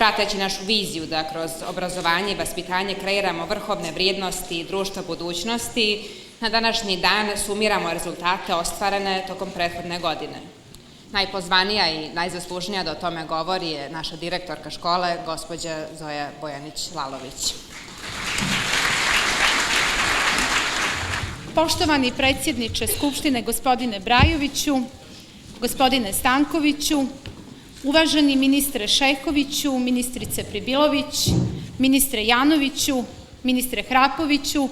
prateći našu viziju da kroz obrazovanje i vaspitanje kreiramo vrhovne vrijednosti društva budućnosti, na današnji dan sumiramo rezultate ostvarene tokom prethodne godine. Najpozvanija i najzaslužnija da o tome govori je naša direktorka škole, gospođa Zoja Bojanić-Lalović. Poštovani predsjedniče Skupštine, gospodine Brajoviću, gospodine Stankoviću, uvaženi ministre Šehoviću, ministrice Pribilović, ministre Janoviću, ministre Hrapoviću,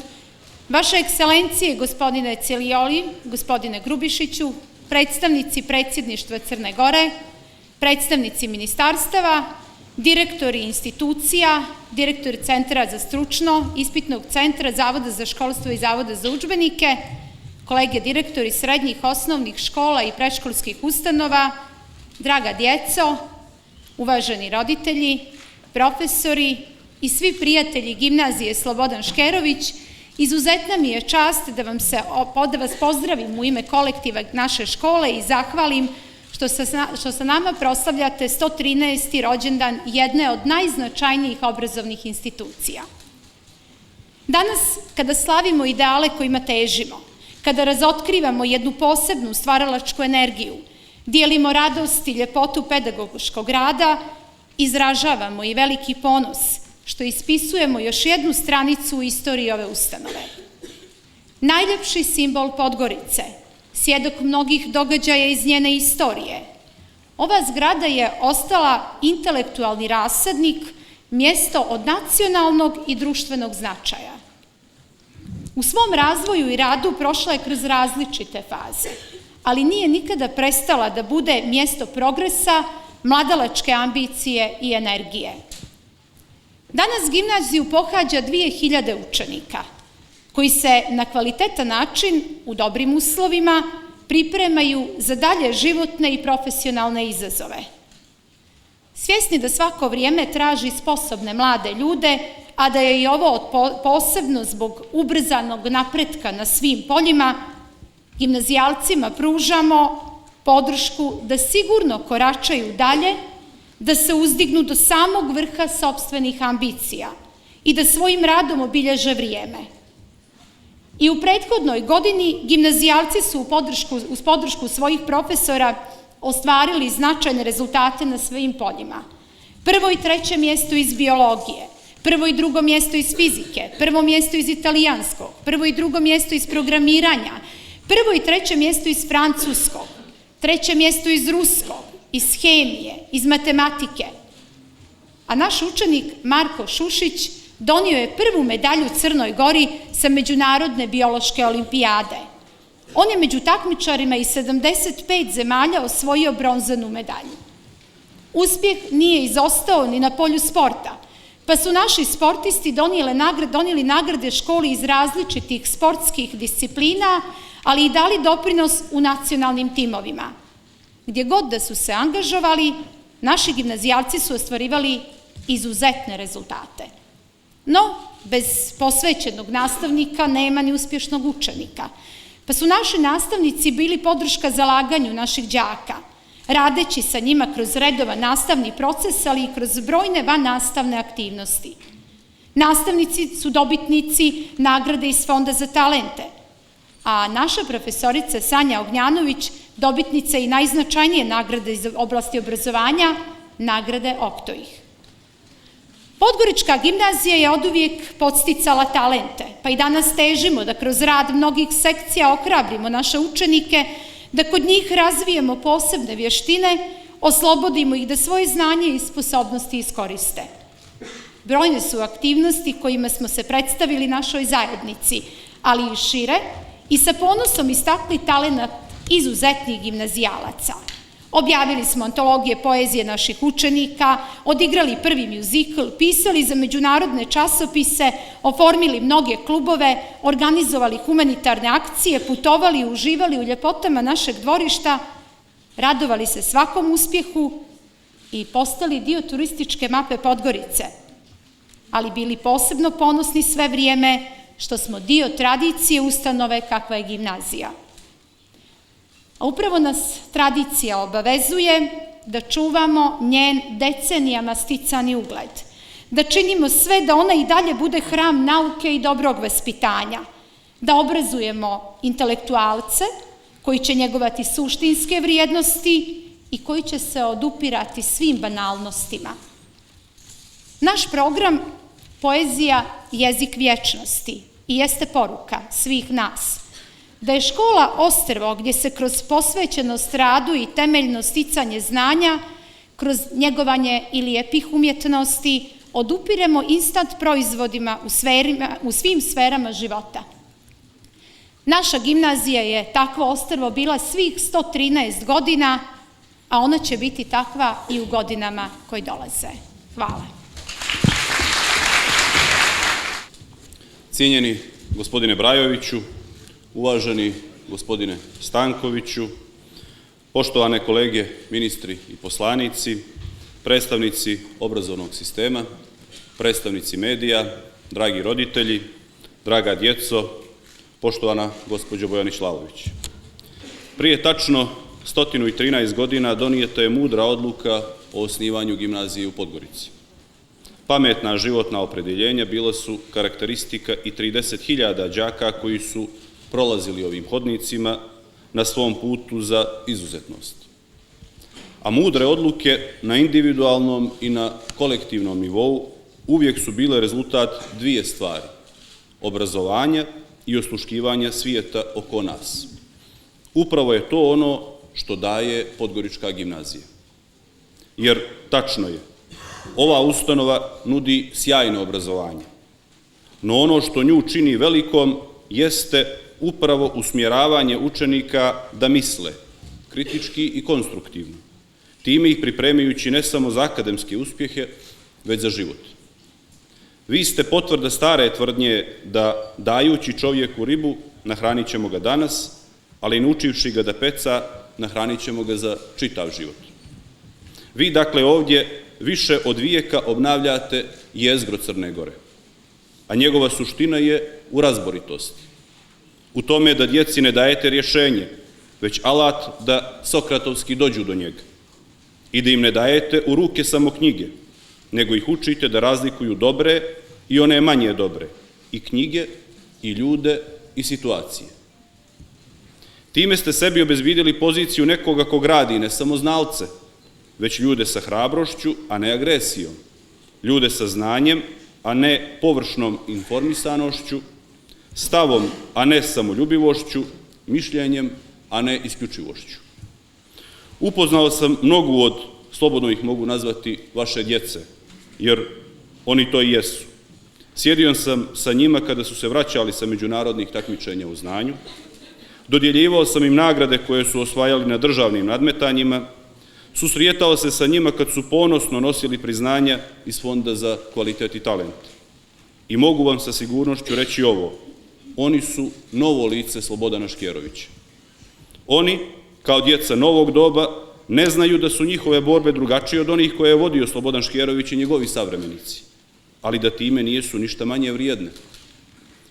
vaše ekscelencije, gospodine Celioli, gospodine Grubišiću, predstavnici predsjedništva Crne Gore, predstavnici ministarstava, direktori institucija, direktori Centra za stručno, Ispitnog centra, Zavoda za školstvo i Zavoda za udžbenike, kolege direktori srednjih osnovnih škola i predškolskih ustanova, draga djeco, uvaženi roditelji, profesori i svi prijatelji gimnazije Slobodan Škerović, izuzetna mi je čast da vas pozdravim u ime kolektiva naše škole i zahvalim što sa nama proslavljate 113. rođendan jedne od najznačajnijih obrazovnih institucija. Danas, kada slavimo ideale kojima težimo, kada razotkrivamo jednu posebnu stvaralačku energiju, dijelimo radost i ljepotu pedagoškog rada, izražavamo i veliki ponos što ispisujemo još jednu stranicu u istoriji ove ustanove. Najljepši simbol Podgorice, svjedok mnogih događaja iz njene istorije, ova zgrada je ostala intelektualni rasadnik, mjesto od nacionalnog i društvenog značaja. U svom razvoju i radu prošla je kroz različite faze, ali nije nikada prestala da bude mjesto progresa, mladalačke ambicije i energije. Danas gimnaziju pohađa 2000 učenika, koji se na kvalitetan način, u dobrim uslovima, pripremaju za dalje životne i profesionalne izazove. Svjesni da svako vrijeme traži sposobne mlade ljude, a da je i ovo posebno zbog ubrzanog napretka na svim poljima, gimnazijalcima pružamo podršku da sigurno koračaju dalje, da se uzdignu do samog vrha sopstvenih ambicija i da svojim radom obilježe vrijeme. I u prethodnoj godini gimnazijalci su uz podršku svojih profesora ostvarili značajne rezultate na svim poljima. Prvo i treće mjesto iz biologije, prvo i drugo mjesto iz fizike, prvo mjesto iz italijanskog, prvo i drugo mjesto iz programiranja, prvo i treće mjesto iz francuskog, treće mjesto iz ruskog, iz hemije, iz matematike. A naš učenik Marko Šušić donio je prvu medalju Crnoj Gori sa Međunarodne biološke olimpijade. On je među takmičarima iz 75 zemalja osvojio bronzanu medalju. Uspjeh nije izostao ni na polju sporta, pa su naši sportisti donijeli nagrade školi iz različitih sportskih disciplina, ali i dali doprinos u nacionalnim timovima. Gdje god da su se angažovali, naši gimnazijalci su ostvarivali izuzetne rezultate. No, bez posvećenog nastavnika nema ni uspješnog učenika, pa su naši nastavnici bili podrška zalaganju naših đaka, radeći sa njima kroz redovan nastavni proces, ali i kroz brojne vannastavne aktivnosti. Nastavnici su dobitnici nagrade iz Fonda za talente, a naša profesorica Sanja Ognjanović dobitnica i najznačajnije nagrade iz oblasti obrazovanja, nagrade Optoih. Podgorička gimnazija je oduvijek podsticala talente, pa i danas težimo da kroz rad mnogih sekcija ohrabrimo naše učenike, da kod njih razvijemo posebne vještine, oslobodimo ih da svoje znanje i sposobnosti iskoriste. Brojne su aktivnosti kojima smo se predstavili našoj zajednici, ali i šire, i sa ponosom istakli talenat izuzetnih gimnazijalaca. Objavili smo antologije poezije naših učenika, odigrali prvi mjuzikl, pisali za međunarodne časopise, oformili mnoge klubove, organizovali humanitarne akcije, putovali i uživali u ljepotama našeg dvorišta, radovali se svakom uspjehu i postali dio turističke mape Podgorice, ali bili posebno ponosni sve vrijeme što smo dio tradicije ustanove kakva je gimnazija. A upravo nas tradicija obavezuje da čuvamo njen decenijama sticani ugled, da činimo sve da ona i dalje bude hram nauke i dobrog vaspitanja, da obrazujemo intelektualce koji će njegovati suštinske vrijednosti i koji će se odupirati svim banalnostima. Naš program Poezija, jezik vječnosti i jeste poruka svih nas da je škola ostrvo gdje se kroz posvećenost radu i temeljno sticanje znanja, kroz njegovanje ili epih umjetnosti odupiremo instant proizvodima u svim sferama života. Naša gimnazija je takvo ostrvo bila svih 113 godina, a ona će biti takva i u godinama koji dolaze. Hvala. Cijenjeni gospodine Brajoviću, uvaženi gospodine Stankoviću, poštovane kolege ministri i poslanici, predstavnici obrazovnog sistema, predstavnici medija, dragi roditelji, draga djeco, poštovana gospođo Bojanić-Lalović. Prije tačno 113 godina donijeta je mudra odluka o osnivanju gimnazije u Podgorici. Pametna životna opredjeljenja bila su karakteristika i 30.000 đaka koji su prolazili ovim hodnicima na svom putu za izuzetnost. A mudre odluke na individualnom i na kolektivnom nivou uvijek su bile rezultat dvije stvari: obrazovanja i osluškivanja svijeta oko nas. Upravo je to ono što daje Podgorička gimnazija. Jer tačno je, ova ustanova nudi sjajno obrazovanje, no ono što nju čini velikom jeste upravo usmjeravanje učenika da misle kritički i konstruktivno, time ih pripremajući ne samo za akademske uspjehe, već za život. Vi ste potvrda stare tvrdnje da dajući čovjeku ribu, nahranit ćemo ga danas, ali naučivši ga da peca, nahranit ćemo ga za čitav život. Vi, dakle, ovdje više od vijeka obnavljate jezgro Crne Gore, a njegova suština je u razboritosti. U tome da djeci ne dajete rješenje, već alat da sokratovski dođu do njega. I da im ne dajete u ruke samo knjige, nego ih učite da razlikuju dobre i one manje dobre, i knjige, i ljude, i situacije. Time ste sebi obezbidili poziciju nekoga ko gradi ne samo znalce, već ljude sa hrabrošću, a ne agresijom, ljude sa znanjem, a ne površnom informisanošću, stavom, a ne samoljubivošću, mišljenjem, a ne isključivošću. Upoznao sam mnogu od, slobodno ih mogu nazvati, vaše djece, jer oni to i jesu. Sjedio sam sa njima kada su se vraćali sa međunarodnih takmičenja u znanju, dodjeljivao sam im nagrade koje su osvajali na državnim nadmetanjima, susrijetao se sa njima kad su ponosno nosili priznanja iz Fonda za kvalitet i talent. I mogu vam sa sigurnošću reći ovo: oni su novo lice Slobodana Škjerovića. Oni, kao djeca novog doba, ne znaju da su njihove borbe drugačije od onih koje je vodio Slobodan Škjerović i njegovi savremenici, ali da time nijesu ništa manje vrijedne.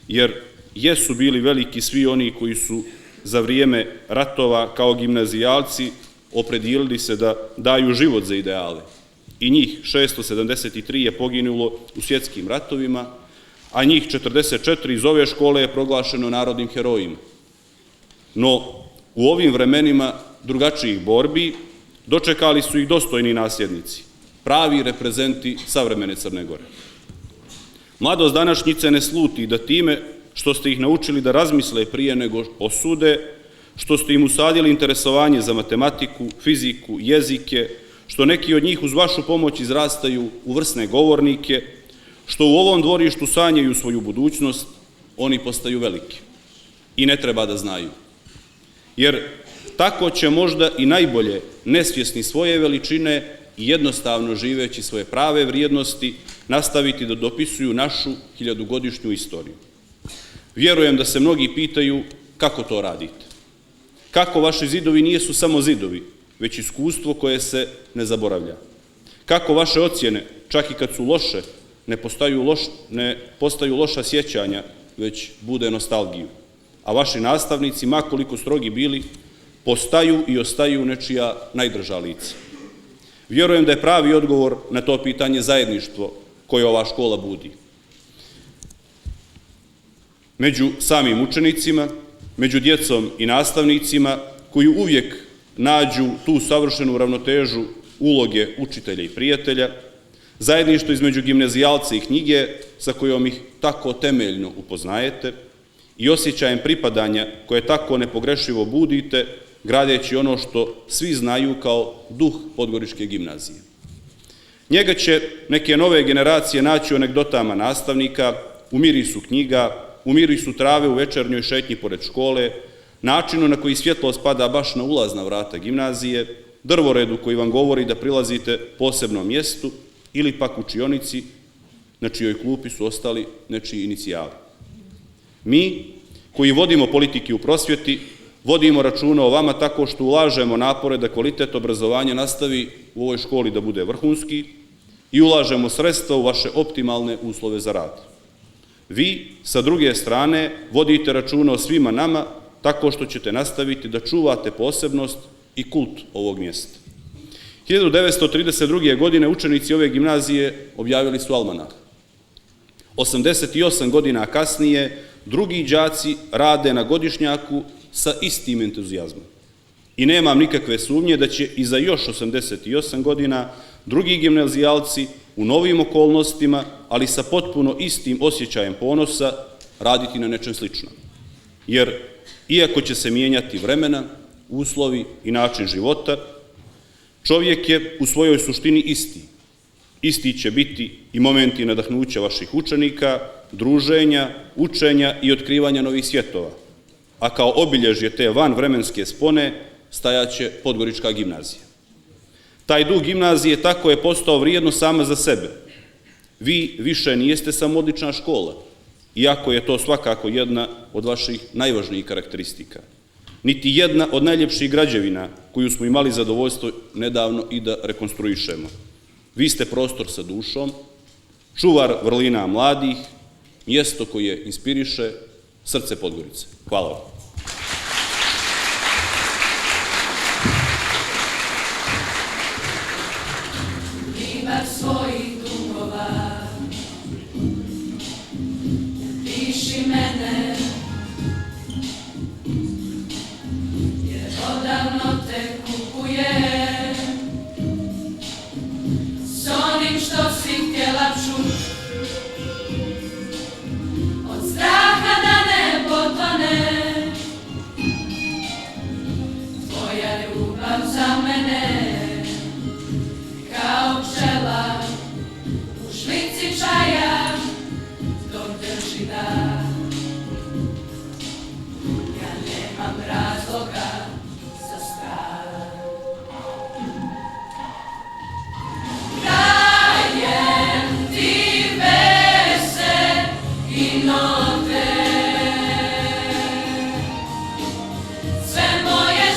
Jer jesu bili veliki svi oni koji su za vrijeme ratova kao gimnazijalci opredijelili se da daju život za ideale. I njih 673 je poginulo u svjetskim ratovima, a njih 44 iz ove škole je proglašeno narodnim herojima. No, u ovim vremenima drugačijih borbi dočekali su ih dostojni nasljednici, pravi reprezenti savremene Crne Gore. Mladost današnjice ne sluti da time što ste ih naučili da razmisle prije nego osude, što ste im usadili interesovanje za matematiku, fiziku, jezike, što neki od njih uz vašu pomoć izrastaju u vrsne govornike, što u ovom dvorištu sanjaju svoju budućnost, oni postaju veliki. I ne treba da znaju. Jer tako će možda i najbolje, nesvjesni svoje veličine i jednostavno živeći svoje prave vrijednosti, nastaviti da dopisuju našu 1000-godišnju istoriju. Vjerujem da se mnogi pitaju kako to radite. Kako vaši zidovi nijesu samo zidovi, već iskustvo koje se ne zaboravlja. Kako vaše ocjene, čak i kad su loše, ne postaju loša sjećanja, već bude nostalgiju. A vaši nastavnici, ma koliko strogi bili, postaju i ostaju nečija najdraža lica. Vjerujem da je pravi odgovor na to pitanje zajedništvo koje ova škola budi. Među samim učenicima, među djecom i nastavnicima koji uvijek nađu tu savršenu ravnotežu uloge učitelja i prijatelja, zajedništvo između gimnazijalca i knjige sa kojom ih tako temeljno upoznajete i osjećajem pripadanja koje tako nepogrešivo budite, gradeći ono što svi znaju kao duh Podgoričke gimnazije. Njega će neke nove generacije naći u anegdotama nastavnika, u mirisu knjiga, u mirisu trave u večernjoj šetnji pored škole, načinu na koji svjetlo spada baš na ulazna vrata gimnazije, drvoredu koji vam govori da prilazite posebnom mjestu ili pak učionici na čijoj klupi su ostali nečiji inicijali. Mi, koji vodimo politike u prosvjeti, vodimo računa o vama tako što ulažemo napore da kvalitet obrazovanja nastavi u ovoj školi da bude vrhunski i ulažemo sredstva u vaše optimalne uslove za rad. Vi, sa druge strane, vodite računa o svima nama tako što ćete nastaviti da čuvate posebnost i kult ovog mjesta. 1932. godine učenici ove gimnazije objavili su almanah. 88 godina kasnije drugi đaci rade na godišnjaku sa istim entuzijazmom. I nemam nikakve sumnje da će i za još 88 godina drugi gimnazijalci u novim okolnostima, ali sa potpuno istim osjećajem ponosa, raditi na nečem sličnom. Jer, iako će se mijenjati vremena, uslovi i način života, čovjek je u svojoj suštini isti. Isti će biti i momenti nadahnuća vaših učenika, druženja, učenja i otkrivanja novih svjetova. A kao obilježje te vanvremenske spone stajaće Podgorička gimnazija. Taj duh gimnazije tako je postao vrijedno sama za sebe. Vi više nijeste samo odlična škola, iako je to svakako jedna od vaših najvažnijih karakteristika. Niti jedna od najljepših građevina koju smo imali zadovoljstvo nedavno i da rekonstruišemo. Vi ste prostor sa dušom, čuvar vrlina mladih, mjesto koje inspiriše srce Podgorice. Hvala vam. Ribar svojih dugova, piši mene, jer odavno te kupujem, s onim što si htjela čut, od straha da ne potone, tvoja ljubav za mene, kao pčela u šlici čaja dok drži da. Ja nemam razloga za strah. Dajem ti vese i note, sve moje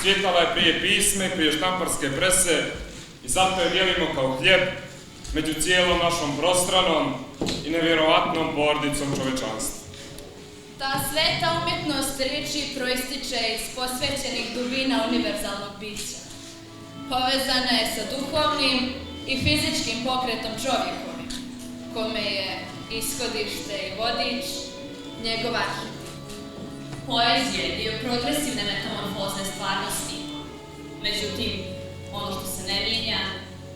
Cvjetala je prije pisme, prije štamparske prese i zato je dijelimo kao hljeb među cijelom našom prostranom i nevjerovatnom porodicom čovečanstva. Ta sveta umjetnost riječi proističe iz posvećenih dubina univerzalnog bića. Povezana je sa duhovnim i fizičkim pokretom čovjekovim, kome je ishodište i vodič njegov arhip. Poezija je dio progresivne metamorfoze stvarnosti. Međutim, ono što se ne mijenja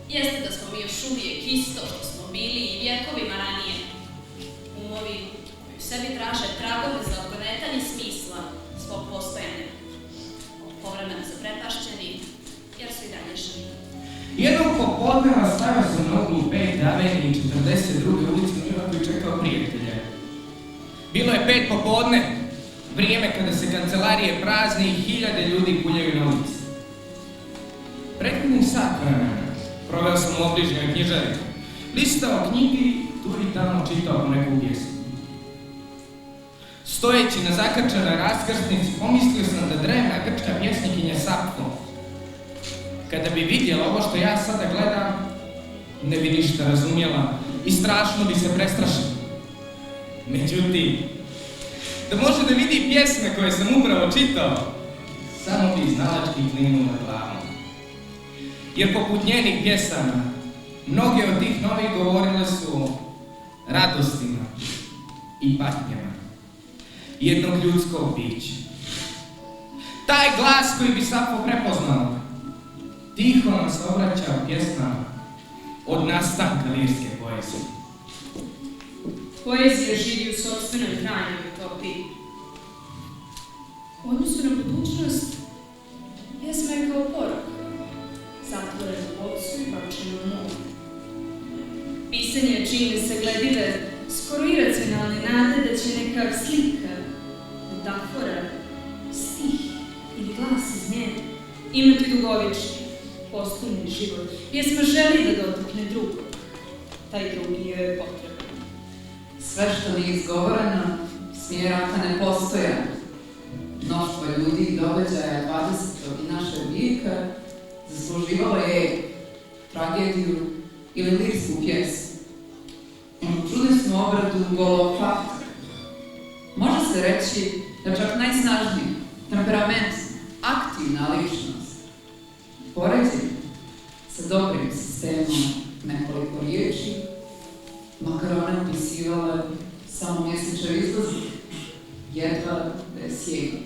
jeste da smo mi još uvijek isto što smo bili i vjekovima ranije. Umovi koji u sebi traže tragove za odgonetanje smisla svog postojanja. Povremeno zaprepašćeni, jer su i dalje živi. Jednog popodneva stavio sam na uglu 5. avenije i 42. ulici u Njujorku i čekao prijatelje. Bilo je 5 popodne, vrijeme kada se kancelarije prazne i hiljade ljudi guljaju na ulici. Prethodni sat vremena proveo sam u obližnjoj knjižari, listao knjigi, tu i tamo čitao po neku pjesmu. Stojeći na zakrčanoj raskrsnici, pomislio sam da drevna grčka pjesnikinja Sapfo, kada bi vidjela ovo što ja sada gledam, ne bi ništa razumjela i strašno bi se prestrašila. Međutim, da može da vidi pjesme koje sam upravo čitao, samo bi znalački klimnuo na glavom. Jer poput njenih pjesama, mnoge od tih novih govorile su o radostima i patnjama jednog ljudskog bića. Taj glas koji bi Sapfo prepoznao, tiho nam se obraća u pjesmama od nastanka lirske poezije. Poezija živi u sopstvenoj krajnjoj utopiji. U odnosu na budućnost, pjesma je kao poruka, zatvorena u ocu i bačena u moru. Pisanje čini sagledive, skoro iracionalne nade da će neka slika, metafora, stih ili glas iz nje imati dugovični, postumni život. Pjesma želi da dotakne drugog. Taj drugi joj je potreban. Sve što nije izgovoreno, smjeraka ne postoja. Mnoštvo ljudi i događaja 20. i našeg vijeka zasluživalo je tragediju ili lirsku pjesmu. Čudesnu obradu golog fakta. Može se reći da čak najsnažniji temperament, aktivna ličnost, poređenje sa dobrim sistemom nekoliko riječi, makar one upisivale samo mjesečev izlazak, jedva da je sjega.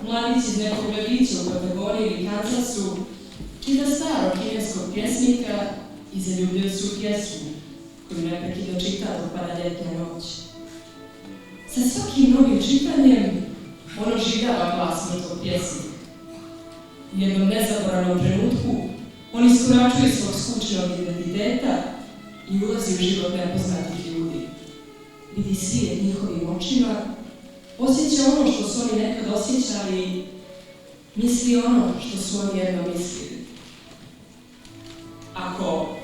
Mladić iz nekog velića u kategoriji Kansasu čita starog kineskog pjesnika i zaljubio se u pjesmu koju neprekidno čita dok pada ljetna noć. Sa svakim novim čitanjem on oživljava glas mrtvog pjesnika. U jednom nezaboravnom trenutku on iskoračuje svog skučenog identiteta i ulazi u život nepoznatih ljudi. Vidi svijet njihovim očima, osjeća ono što su oni nekad osjećali, misli ono što su oni jedno mislili. Ako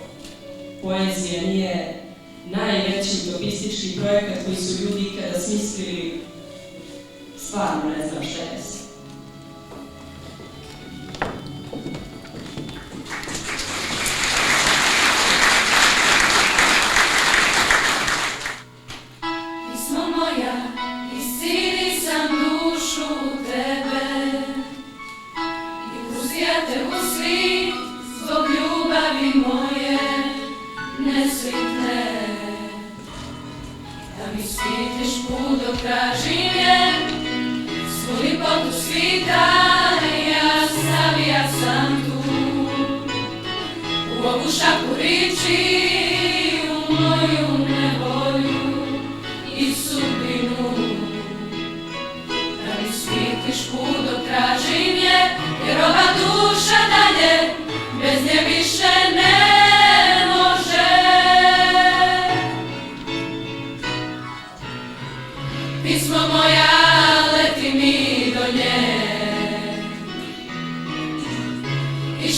poezija nije najveći utopistički projekat koji su ljudi kada smislili, stvarno ne znam šta je se.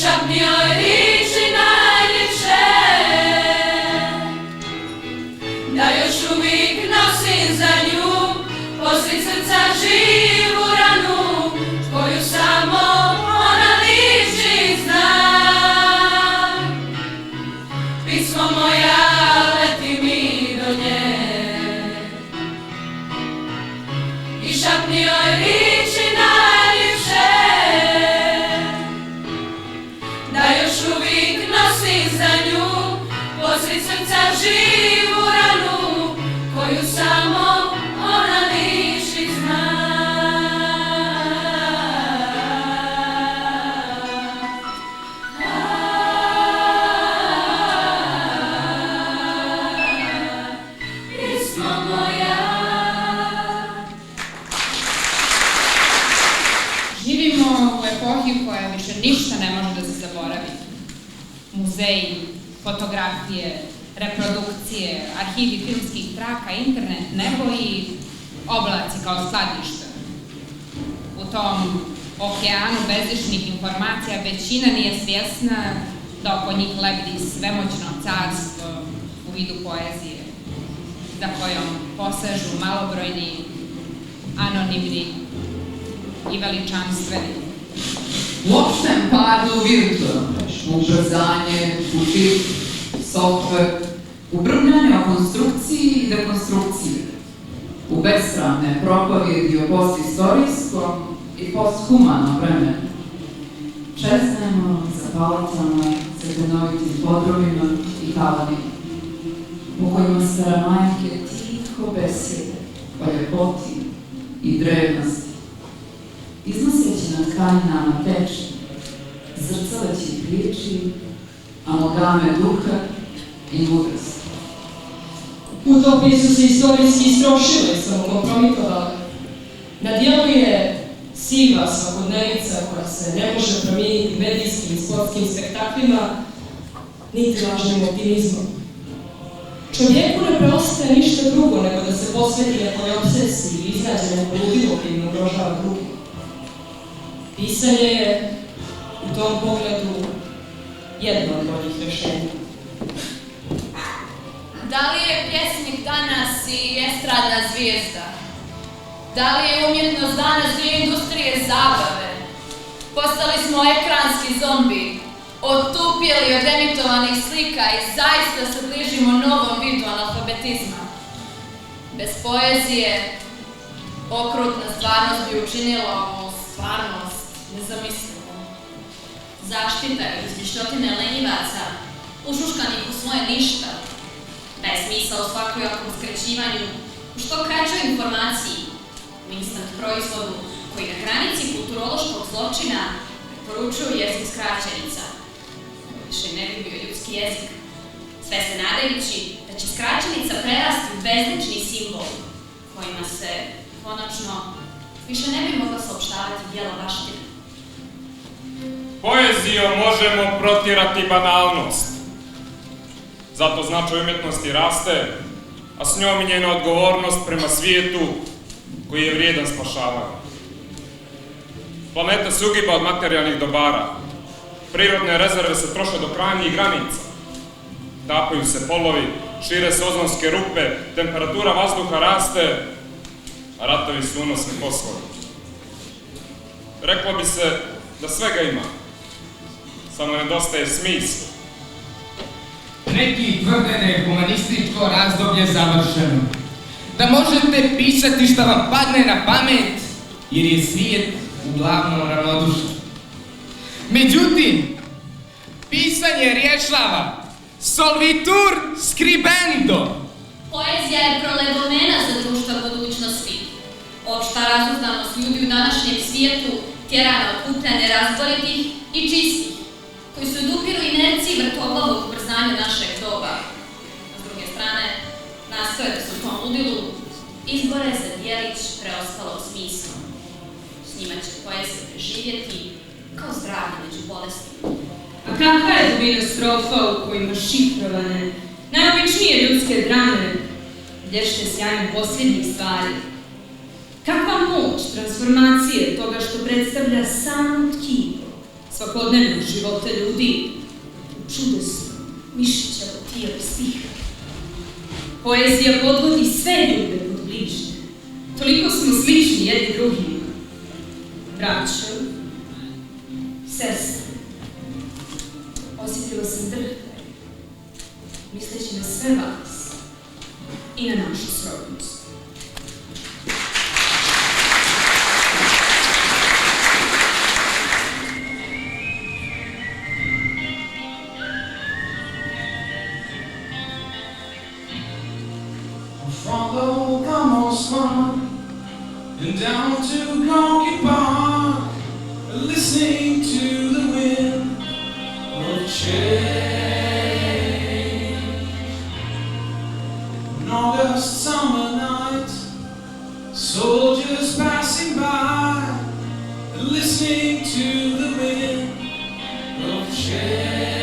Šapni joj riči najljepše. nosi srca živu ranu, koju samo ona liši zna. Živimo u epohi u kojoj više ništa ne može da se zaboravi. Muzeji, fotografije, reprodukcije, arhivi filmskih traka, internet, nebo i oblaci kao skladišta. U tom okeanu bezličnih informacija većina nije svjesna da oko njih lebdi svemoćno carstvo u vidu poezije, za kojom posežu malobrojni, anonimni i veličanstveni. U opštem padu virtualno, ubrzanje, u čip, software, u brmljanje o konstrukciji i dekonstrukciji, u besramne propovjedi o postistorijskom i posthumanom vremenu. Čeznemo za palatama, za granovitim podrumima i tavanima, u kojima staramajke tiho besede o ljepoti i drevnosti, iznoseći na tkanjinama teče, zrcaleći priči, amalgame duha i mudrosti. Utopije su se istorijski istrošile i samokompromitovale. Na dijelu je siva svakodnevica koja se ne može promijeniti medijskim i sportskim spektaklima, niti lažnim optimizmom. Čovjeku ne preostaje ništa drugo nego da se posveti nekoj obsesiji i iznađe neko ludilo koji im ugrožava drugi. Pisanje je u tom pogledu jedno od boljih rješenja. Da li je pjesnik danas i estradna zvijezda? Da li je umjetnost danas dio industrije zabave? Postali smo ekranski zombi, otupjeli od emitovanih slika i zaista se bližimo novom vidu analfabetizma. Bez poezije, okrutna stvarnost bi učinila ovu stvarnost nezamislivom. Zaštita i izmišljotine lenjivaca, ušuškanih u svoje ništa, daje smisao svakojakom skraćivanju u što kraćoj informaciji, u instant proizvodu koji na granici kulturološkog zločina preporučuju jezik skraćenica. Više ne bi bio ljudski jezik, sve se nadajući da će skraćenica prerasti u bezlični simbol kojima se, konačno, više ne bi mogla saopštavati dijela baštine. Poezijom možemo protirati banalnost. Zato značaj umjetnosti raste, a s njom i njena odgovornost prema svijetu koji je vrijedan spašavanja. Planeta se ugiba od materijalnih dobara. Prirodne rezerve se troše do krajnjih granica. Tapaju se polovi, šire se ozonske rupe, temperatura vazduha raste, a ratovi su unosni poslovi. Reklo bi se da svega ima, samo nedostaje smisla. Neki tvrde da je humanističko razdoblje završeno. Da možete pisati šta vam padne na pamet, jer je svijet uglavnom ravnodušan. Međutim, pisanje rješava solvitur scribendo. Poezija je prolegomena za društva budućnosti. Opšta razuzdanost ljudi u današnjem svijetu tjera na okupljanje razboritih i čistih, koji se odupiru inerciji vrtoglavog ubrzanja našeg doba. S druge strane, nastoje da se u tom ludilu izbore za dijelić preostalog smisla. S njima će poezija preživjeti kao zdravlje među bolestima. A kakva je dubina strofa u kojima šifrovane, najobičnije ljudske drame blješte sjajem posljednjih stvari? Kakva moć transformacije toga što predstavlja samo tkivo svakodnevnog života ljudi u čudesno mišićavo tijelo stiha. Poezija podvodi sve ljude pod bližnje. Toliko smo slični jedni drugima. Braćo, sestre, osjetila sam drhtaj, misleći na sve vas i na našu srodnost. Follow the Moskva and down to Gonky Park, listening to the wind of change. An August summer night, soldiers passing by, listening to the wind of change.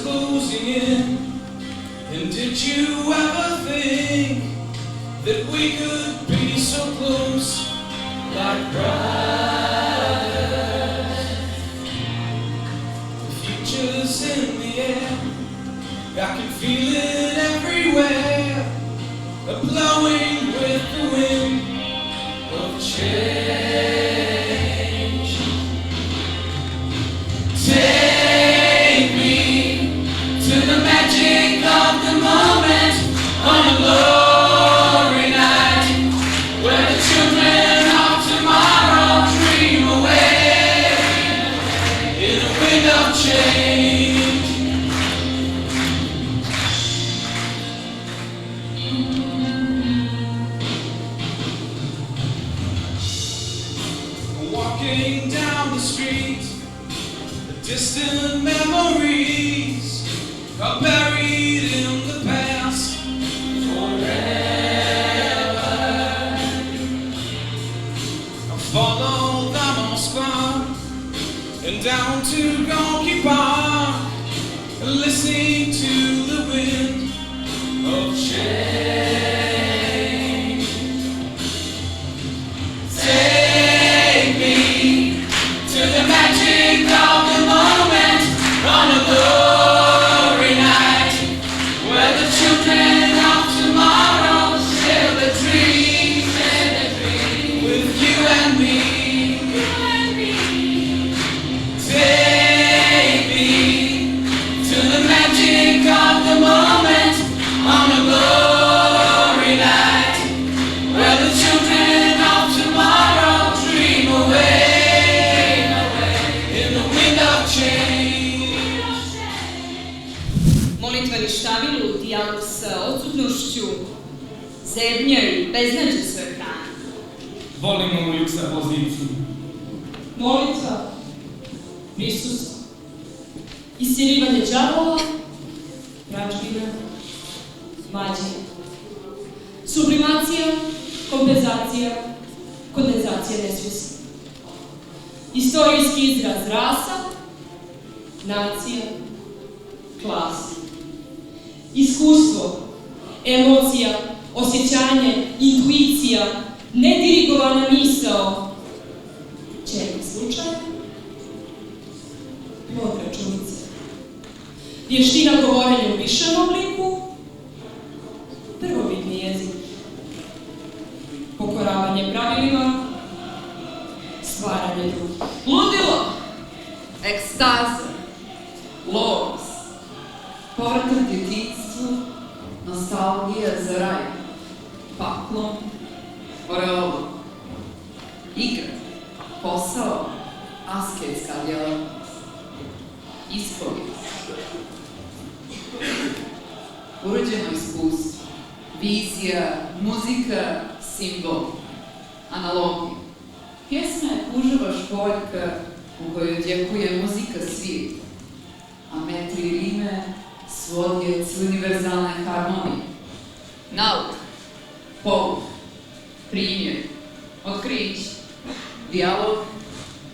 Closing in, and did you ever think that we could be so close, like brothers? The future's in the air, I can feel it everywhere, blowing with the wind of change. Take me to the magic of the moment on a glory night, where the children of tomorrow dream away in a wind of change. Walking down the street, distant memories are buried in the past forever. I follow the Moskva and down to Gonky Park, listening to the wind of change. Take me to the magic of the moment on a glory night, where the children of tomorrow share the dream with you and me. Take me to the magic of the moment on a glory night, where the children of tomorrow dream away in the wind of change. Molitveni štavil u dijalogu sa odsutnošću zebnja i beznađe su ekrana. Volimo u juksapoziciju. Molitva, prisustvo, iscjeljivanje đavola, pračbina, mađenje. Sublimacija, kompenzacija, kondenzacija nesvijesti. Istorijski izraz rasa, nacija, klasa. Iskustvo, emocija, osjećanje, intuicija, nedirigovana misao, čelni slučaj, plod računice. Vještina govorenja u višem obliku, prvobitni jezik. Pokoravanje pravilima, stvaranje drugih. Ludilo, ekstaza, logos, povratak djetinjstvu, nostalgija za raj, paklo, oreolo, igra, posao, asketska djelatnost, ispovijest, urođeno iskustvo, vizija, muzika, simbol, analogija. Pjesma je puževa školjka u kojoj odjekuje muzika svijeta, a metri i rime svodjec univerzalne harmonije. Nauka, pouk, primjer, otkriće, dijalog,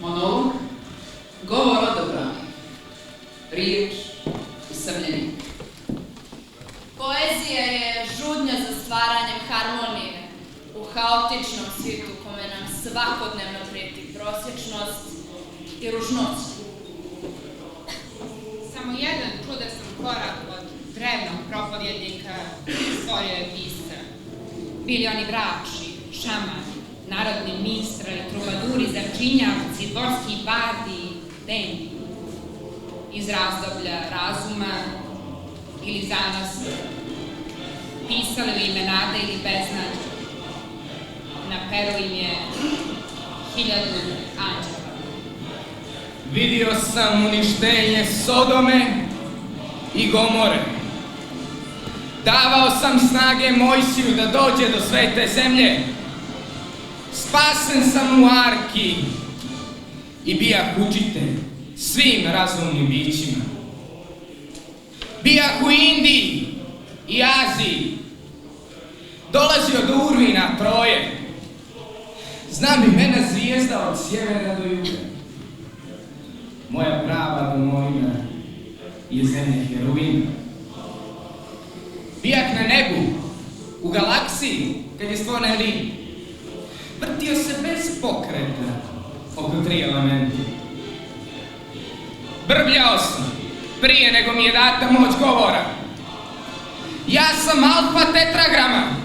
monolog, govor odabrani, riječ, usamljenik. Poezija je žudnja za stvaranjem harmonije u haotičnom svijetu u kome nam svakodnevno prijeti prosječnost i ružnost. Samo jedan čudesan korak od drevnog propovjednika stvorio je pisca. Bili oni vrači, šamani, narodni mistra i trubaduri, zarčinjavci, dvorski bardi, dendi iz razdoblja razuma ili zanosa, pisali u ime nade ili beznađa, na peru im je 1000 anđela. Vidio sam uništenje Sodome i Gomore. Davao sam snage Mojsiju da dođe do svete zemlje. Spasen sam u arki i bijah učitelj svim razumnim bićima. Bijah u Indiji i Aziji. Dolazio do Urvina Troje. Znam imena zvijezda od sjevera do juga. Moja prava domovina je zemlja heroina. Bijah na nebu, u galaksiji, kad je stvoren Rim. Vrtio se bez pokreta oko 3 elementa. Brbljao sam prije nego mi je data moć govora. Ja sam alfa tetragrama,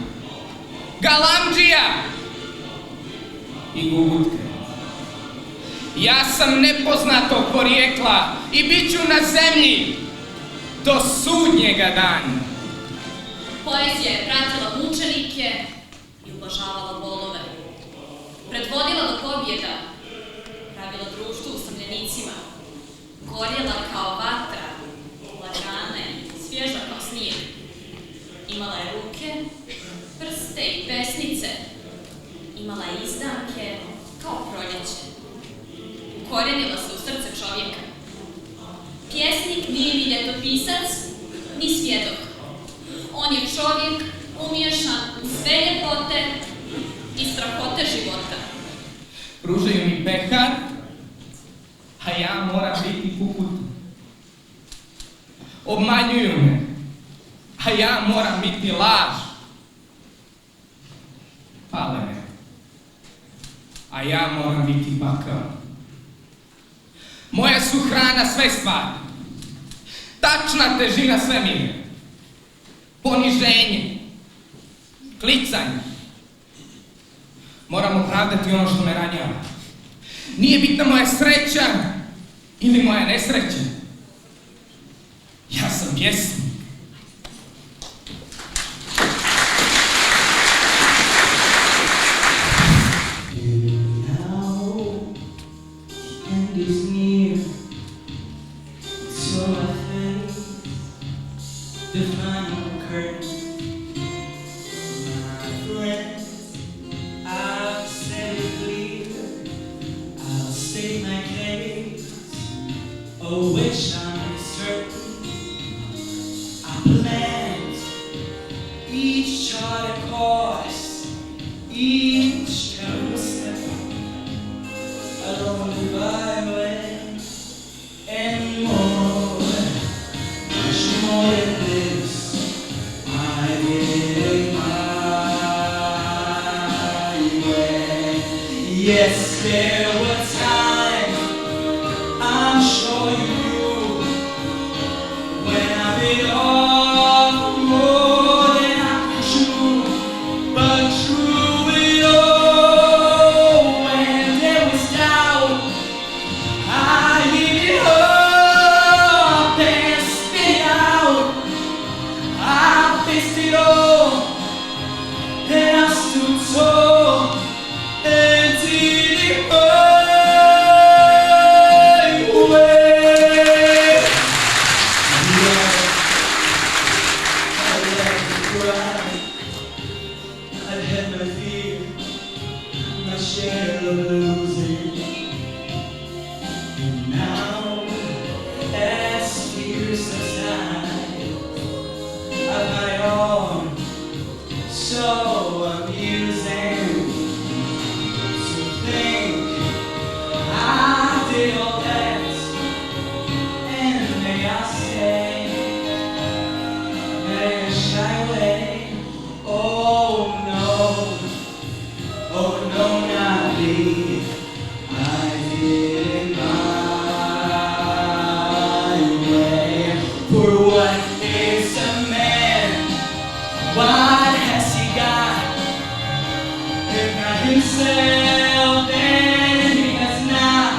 galamdžija i gugutka. Ja sam nepoznatog porijekla i bit ću na zemlji do sudnjega dana. Poezija je pratila mučenike i ublažavala bolove. Predvodila do pobjeda, pravila društvo usamljenicima, gorjela kao vatra, lagana i svježa kao snijeg. Imala je ruke, prste i pesnice, imala je izdanke kao proljeće. Ukorenila se u srce čovjeka. Pjesnik nije ni ljetopisac, ni svjedok. On je čovjek umiješan u sve ljepote i strahote života. Pružaju mi pehar, a ja moram biti pukut. Obmanjuju me, a ja moram biti laž. Pale me, a ja moram biti pakao. Moja su hrana sve stvari, tačna težina svemira, poniženje, klicanje. Moram opravdati ono što me ranjava. Nije bitna moja sreća ili moja nesreća. Ja sam pjesnik. The final curtain, my friends, I've said it clear, I'll state my case, of which I'm certain. I planned each charted course, each careful step along the byway, and more, much more than this. I did it my way. Yes, there were times, I'm sure you knew, when I bit off more than I could chew. But through it all, when there was doubt, I hit it up and spit it out. I faced it all, and I stood tall and did it my way. I'd had to cry, I'd had my fear, my share of losing. And now, as years subside, I've got it all so amusing to think I did all that, and may I say, may I shy away? Oh no, not me. I did it my way. For what is a man? What has he got? himself, and he has not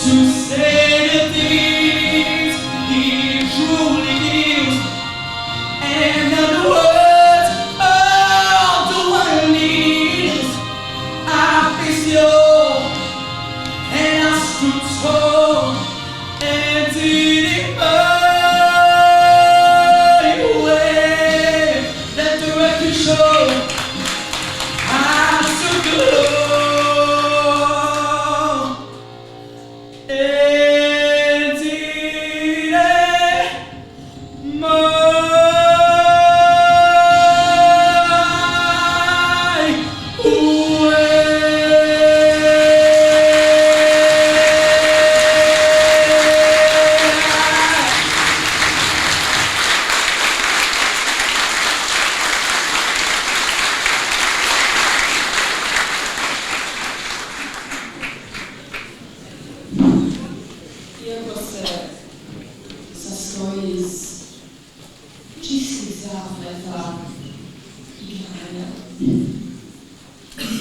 to say the things he truly feels, and the words of the one needs. I face you, and I stood tall, and did it anyway. Let the record show I took a low, and did it my way. Iako se sastoji iz čistih zahvata i granja,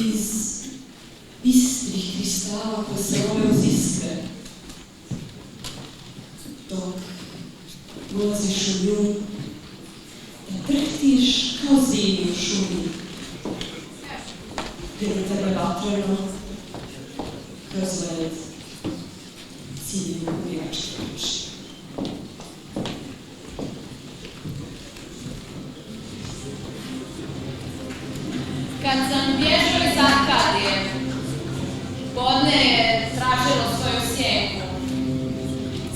iz bistrih kristala koje se love uz iskre, dok ulaziš u nju, da trhtiš kao zimi u šumi, gdje tebe vatreno, kroz led, ciljem uvijačke uči. Kad sam bježao iz Arkadije, podne je tražilo svoju sjenku.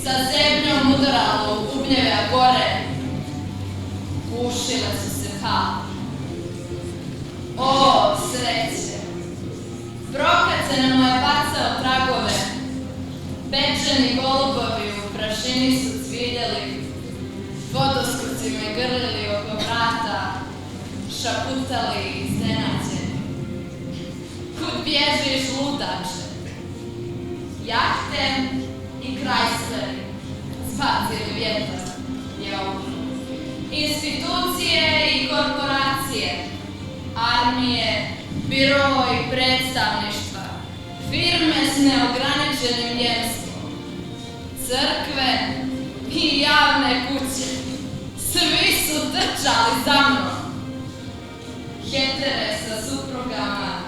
Sa zebnjom udaralo u bubnjeve gore, gušile su se kap. O, sreće! Brokat se na moje bacao tragove, pečeni golubovi u prašini su cviljeli, vodoskoci me grlili oko vrata, šaputali iznenađeni. Kud bježiš, ludače? Jahte i Chrysleri zbacili vjetar je ovo. Institucije i korporacije, armije, biroi i predstavništva, firme s neograničenim mjestom, crkve i javne kuće, svi su trčali za mnom. Hetere sa suprugama,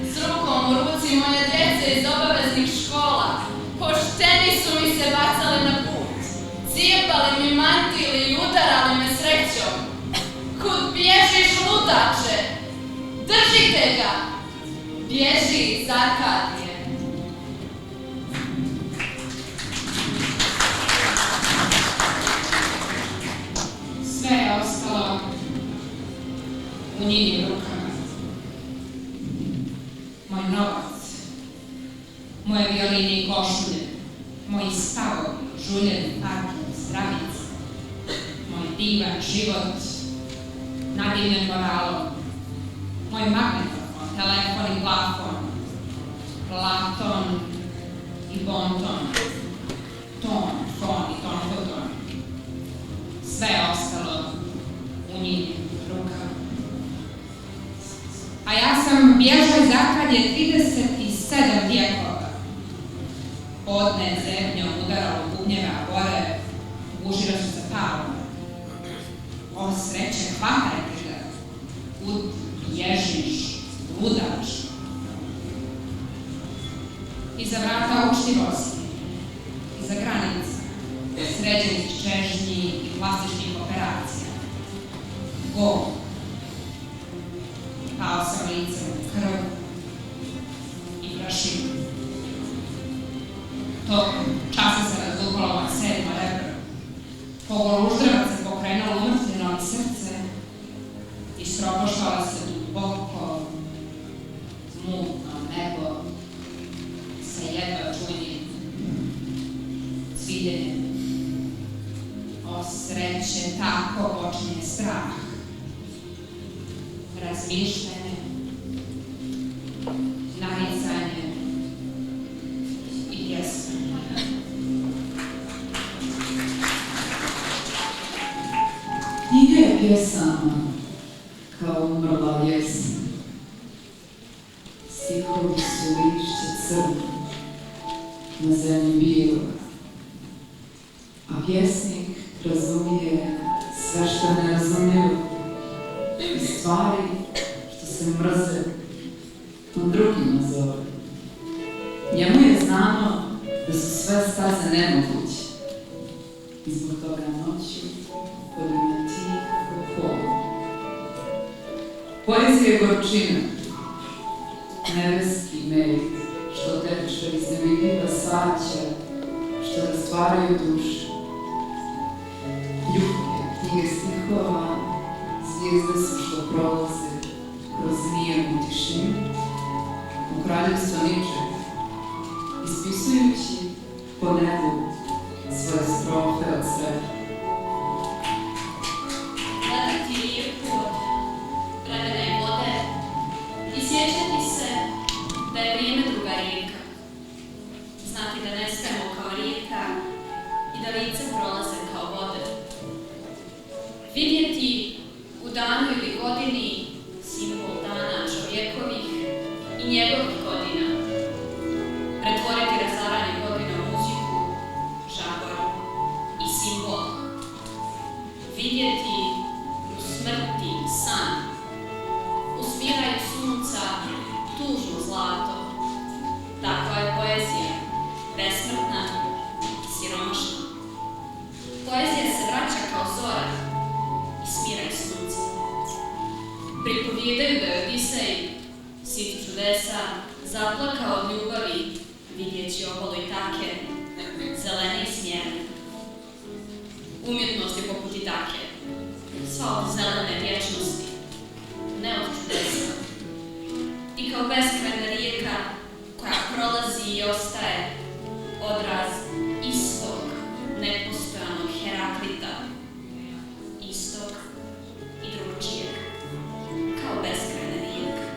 s rukom u ruci moje djece iz obaveznih škola, pošteni su mi se bacali na put, cijepali mi mantili i udarali me srećom. Kud bježiš, ludače? Držite ga! Bježi iz Arkadije. Sve je ostalo u njenim rukama. Moj novac, moje violine i košulje, moji stavovi, žuljeni parking, stranice, moj divan život, nadimljen moralom, moj magnetofon, telefon i plafon, Platon i bonton, ton, fon i tonfoton. Sve je ostalo u njenim rukama. A ja sam bježao iz Arkadije 37 vjekova. Podne zemljom udaralo bubnjeva gore, gužile su se palom. O sreće, hvatajte ga, kud bježiš, ludač. Iza vrata učtivosti, iza granica, sređenih čežnji i plastičnih operacija. Go. Pao sam licem u krv i prašinu. Tog časa se razlupalo moje 7. rebro. Pogoluždravac se pokrenulo umrtvljeno mi srce i stropoštala se duboko, mutno nebo sa jedva čujnim cviljenjem. O sreće, tako počinje strah. Razmišljanje, naricanje i pjesma. Knjiga je pjesama kao umrla jesen. Stihovi su lišće crno, na zemlji bilo, a pjesnik razumije sve što ne razumiju i stvari što se mrze na drugima zove. Njemu je znano da su sve staze nemoguće i zbog toga noću podima tiho holo. Poezija je gorčina, nebeski med, što teče iz nevidljiva svaća, što rastvaraju dušu. Ljuke, knjige stihova, zvijezde su što prolaze kroz mirnu tišinu, u kraljevstvo ničeg, ispisujući po nebu svoje strofe od sreće. Gledati rijeku od ledene vode i sjećati se da je vrijeme druga rijeka. Znati da nestajemo kao rijeka i da lice prolaze kao vode. Vidjeti u danu ili godini simbol dana čovjekovih i njegovih godina. Pretvoriti razaranje godina u muziku, žagor i simbol. Vidjeti u smrti san, u smiraju sunca tužno zlato. Takva je poezija, besmrtna, siromašna. Poezija se vraća kao zora i smiraju sunce. Pripovijedaju da je Odisej, sit čudesa, zaplakao od ljubavi, vidjeći obalu Itake, zelene i smjerne. Umjetnost je poput Itake, sva od zelene vječnosti, ne od čudesa. I kao beskrajna rijeka koja prolazi i ostaje odraz istog nepostojanog Heraklita, istog i drugčijeg, kao beskrajna rijeka.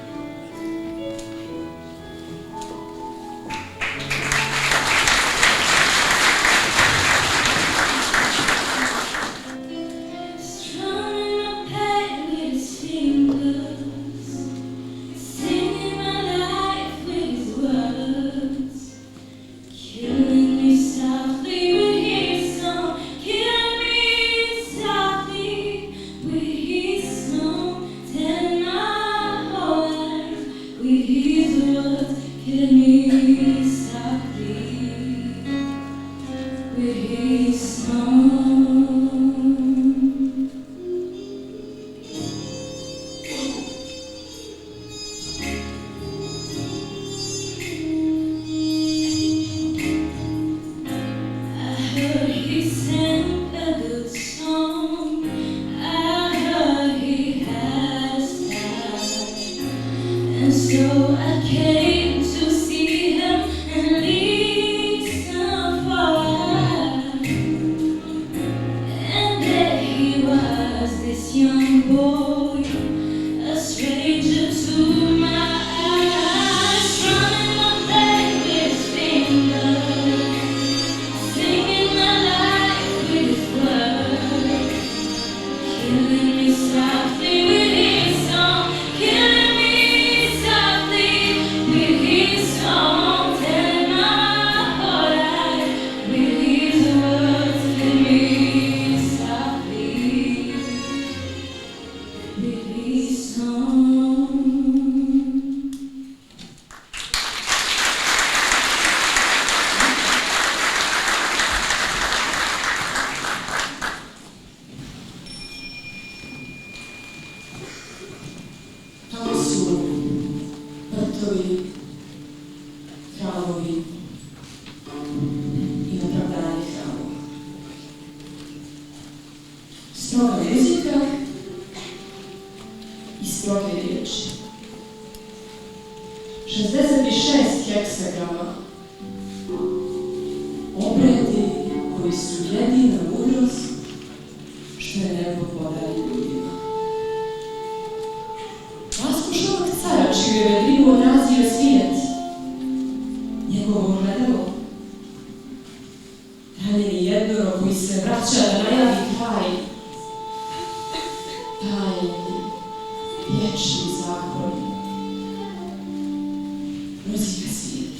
muzika svijeti.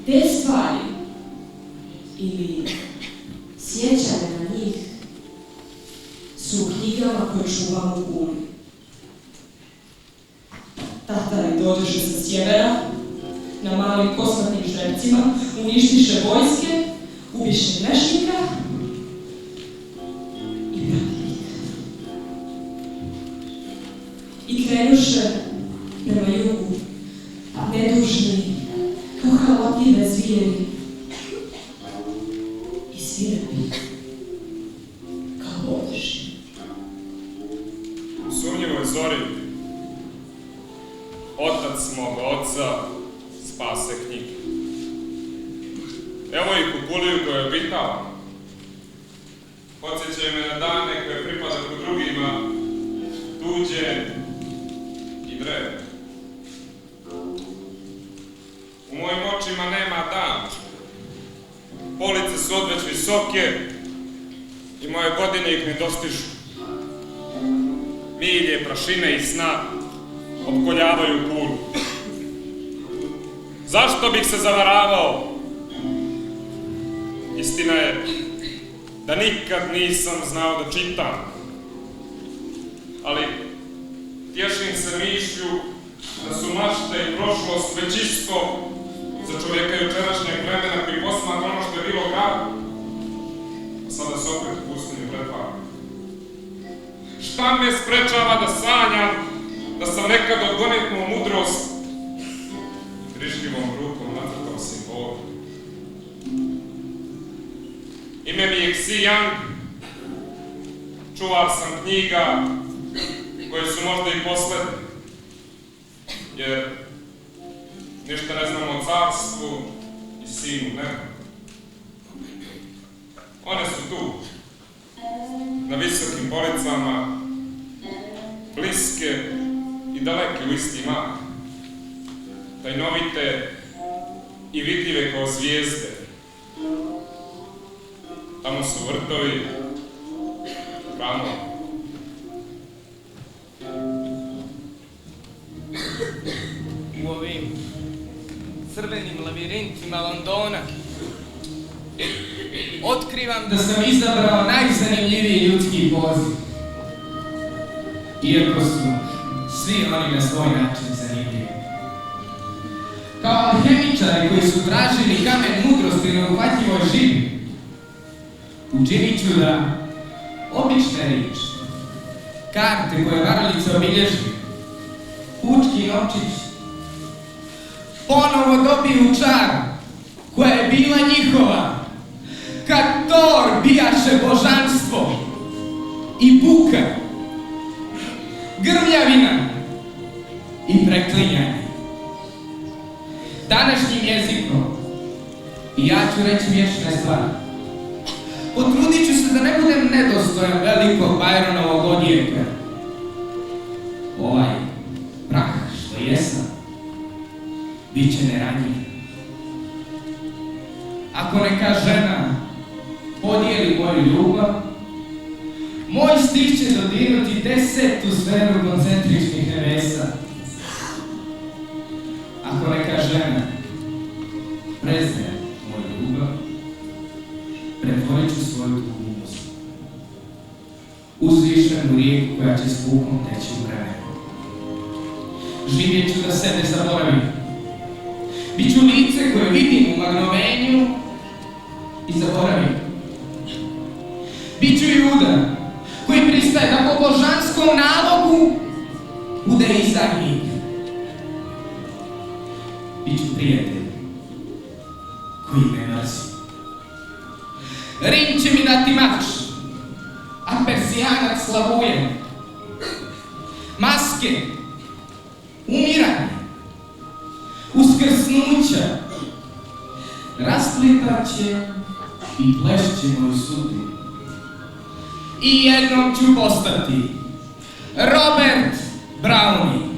Te stvari ili sjećanje na njih su u knjigama koje čuvam u kuli. Tatari dođeše sa sjevera, na malim kosmatnim žrepcima, uništiše vojske, ubiše grešnika i pravnika. I krenuše prema jugu, nedužni, kao halapljive zvijeri i svirepi, kao bodeši. U sumnjivoj zori otac mog oca spase knjige. Evo ih u kuliju koju je pitao. Podsjećaju me na dane koje pripadaju drugima, tuđe i dreve. U mojim očima nema dan. Police su odveć visoke i moje godine ih ne dostižu. Milje, prašine i sna opkoljavaju kulu. Zašto bih se zavaravao? Istina je da nikad nisam znao da čitam. Ali tješim se mišlju da su mašta i prošlost već isto za čovjeka jučerašnjeg vremena koji posmatra ono što je bilo grad, a sada se opet u pustinju pretvara. Šta me sprečava da sanjam da sam nekad odgonetnuo mudrost i grižljivom rukom nacrtao simbol. Ime mi je Xi Yang, čuvar sam knjiga koje su možda i posledne, jer ništa ne znamo o carstvu i sinu neba. One su tu, na visokim policama, bliske i daleke u isti mah, tajnovite i vidljive kao zvijezde. Tamo su vrtovi, hramovi. U ovim crvenim lavirintima Londona otkrivam da sam izabrao najzanimljiviji ljudski poziv. Iako su svi oni na svoj način zanimljivi. Kao alhemičari koji su tražili kamen mudrosti na uhvatljivoj živi, učinit ću da obične riječi, karte koje varalica obilježi, pučki novčić, ponovo dobiju čar koja je bila njihova kad Thor bijaše božanstvo i buka, grmljavina i preklinjanje. Današnjim jezikom i ja ću reći vječne stvari. Potrudit ću se da ne budem nedostojan velikog Byronovog odjeka. Ovaj prah što jesam, bit će neranjiv. Ako neka žena podijeli moju ljubav, moj stih će dodirnuti 10. sferu koncentričnih nebesa. Ako neka žena prezre moju ljubav, pretvorit ću svoju tužnost. Uzvišenu rijeku koja će s pukom teći u vremenu. Živjet ću da sebe zaboravim. Biću lice koje vidim u magnovenju i zaboravim. Biću Juda koji pristaje da po božanskom nalogu bude izdajnik. Biću prijatelj koji me mrzi. Rim će mi dati mač, a Persijanac slavuje. Maske, umiranje, uskrsnuća, rasplitat će i plešće moju sudbinu. I jednom ću postati Robert Browning.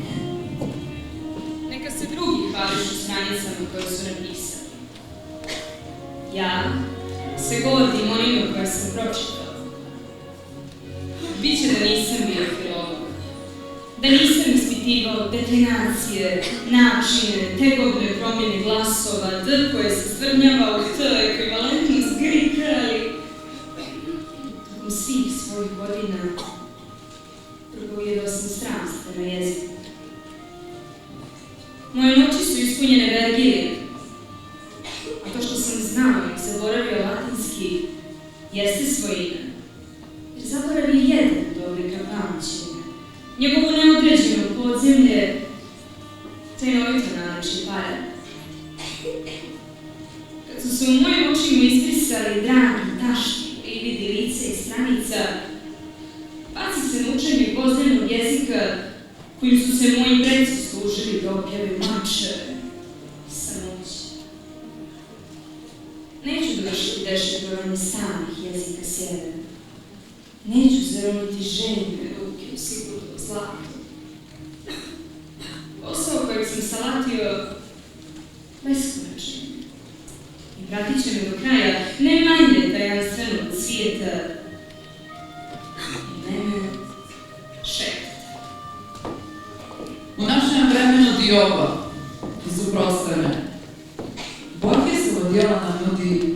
Neka se drugi hvališu stranicama koje su napisali. Ja se govorim onima koje sam pročitala. Biće da nisam bio filolog, da nisam ispitala ispitivao deklinacije, načine, tegobne promjene glasova, d koje se stvrnjava u t, ekvivalentnost grika, ali tokom svih svojih godina propovijedao sam strast prema jeziku. Moje noći su ispunjene Vergilije, a to što sam znao i zaboravio latinski jeste svojina, jer zaboravi jedan dobrika pamćenja. Njegovo neodređeno podzemlje tajnovito naliči para. Kad su se u mojim očima isprisali dragi, tašni, prividi lice i stranica, baci se na učenje podzemnog jezika kojim su se moji preci služili da objave mačeve sa noći. Neću dovršiti dešifrovanje samih jezika sjevera. Neću zaroniti ženjene ruke u sigurno zlato. Posao kojeg sam salatio beskonačan i pratit će me do kraja ne manje tajanstvenog svijeta i ne šepta. U našem vremenu dioba i suprotstavljanja Borgesovo djelo nam nudi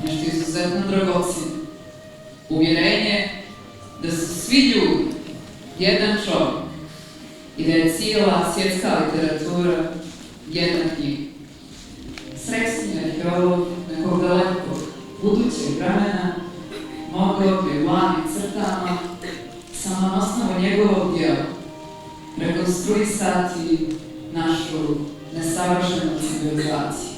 nešto izuzetno dragocjeno. Uvjerenje da su svi ljudi jedan čovjek i da je cijela svjetska literatura jedna knjiga. Srećni arheolog nekog dalekog budućeg vremena mogao bi u glavnim crtama samo na osnovu njegovog djela rekonstruisati našu nesavršenu civilizaciju.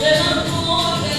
Dell'amore,